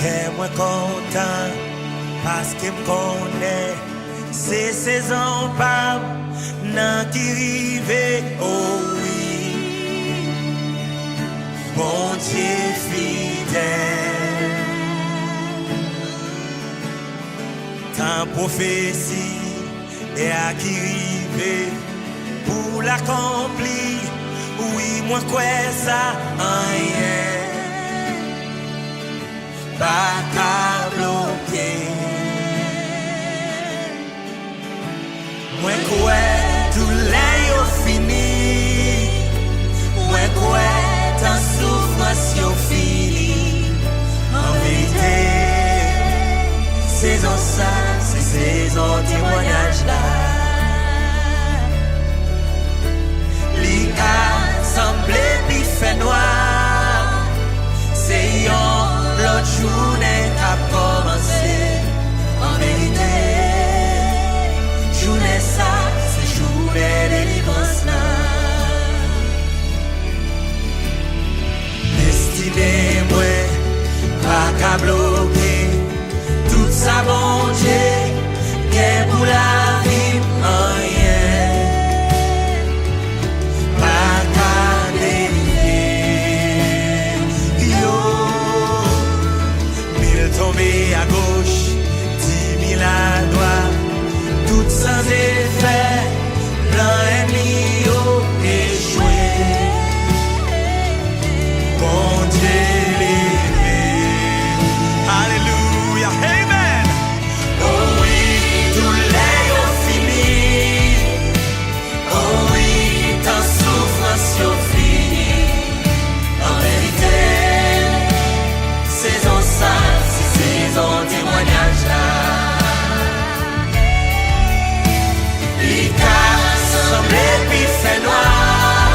que moi content parce que me connaît c'est saison pas nan qui rive oh oui bon Dieu fidèle ta prophétie est à qui rive pour l'accomplir oui moi quoi ça rien pas qu'à bloquer. Moi quoi tout l'air fini. Moi quoi ta souffrance yo fini. En vérité, saison ça, c'est saison témoignage là. Li a semblé pi fait noir. C'est yon l'autre journée a commencé. En vérité, journée ça, c'est journée délivrance là. Destinée moi, pas qu'à bloquer. Tout ça bon Dieu, qu'est pour la vie en rien. Pas qu'à délivrer. Yo. Tomber à gauche, 10 000 à droite, tout sans effet, blanc ennemi échoué. Bon Dieu levé, Alléluia, Amen. Oh oui, tout l'air fini. Oh oui, ta souffrance fini. En vérité, saison ça. Saison témoignage là. Les cas semblent puis fait noir.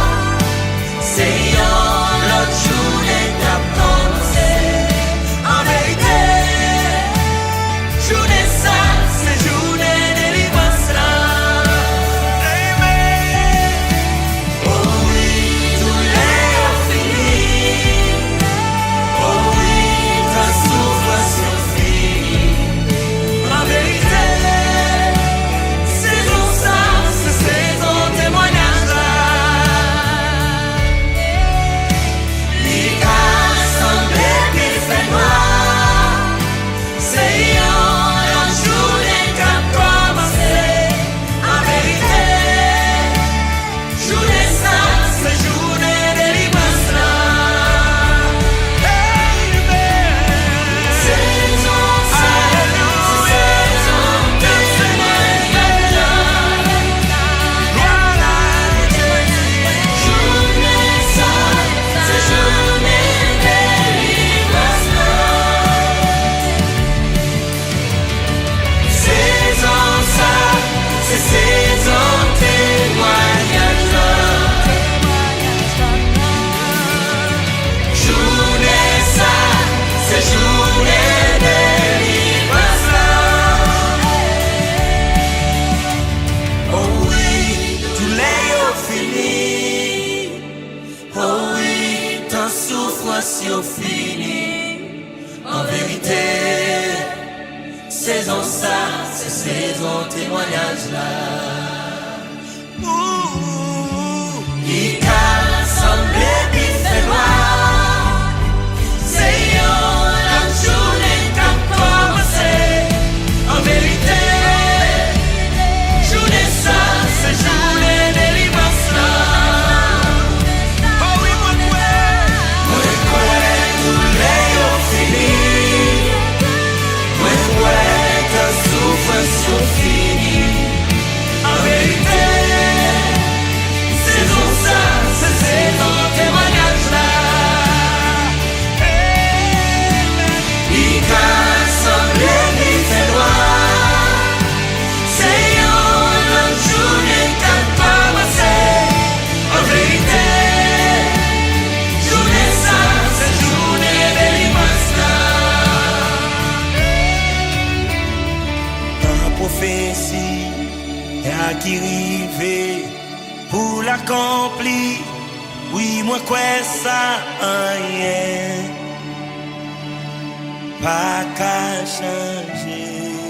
C'est yon l'autre journée qu'a commencé. En vérité, journée ça, c'est journée délivrance là. Amen. Oh oui, tout l'air fini. Oh oui, ta souffrance. Fini. En vérité, saison ça, c'est saison témoignage là. Il a semblé puis fait noir. C'est yon la journée qu'a commencé. En vérité, journée ça, c'est journée délivrance là. Fini. En vérité, saison ça, c'est saison témoignage là. Il a semblé qu'il fait noir. C'est yon l'autre journée qu'a commencé. En vérité, journée ça, c'est journée délivrance là. Prophétie et à qui rive pour l'accomplir. Oui, moi quoi ça rien. pas qu'à changer.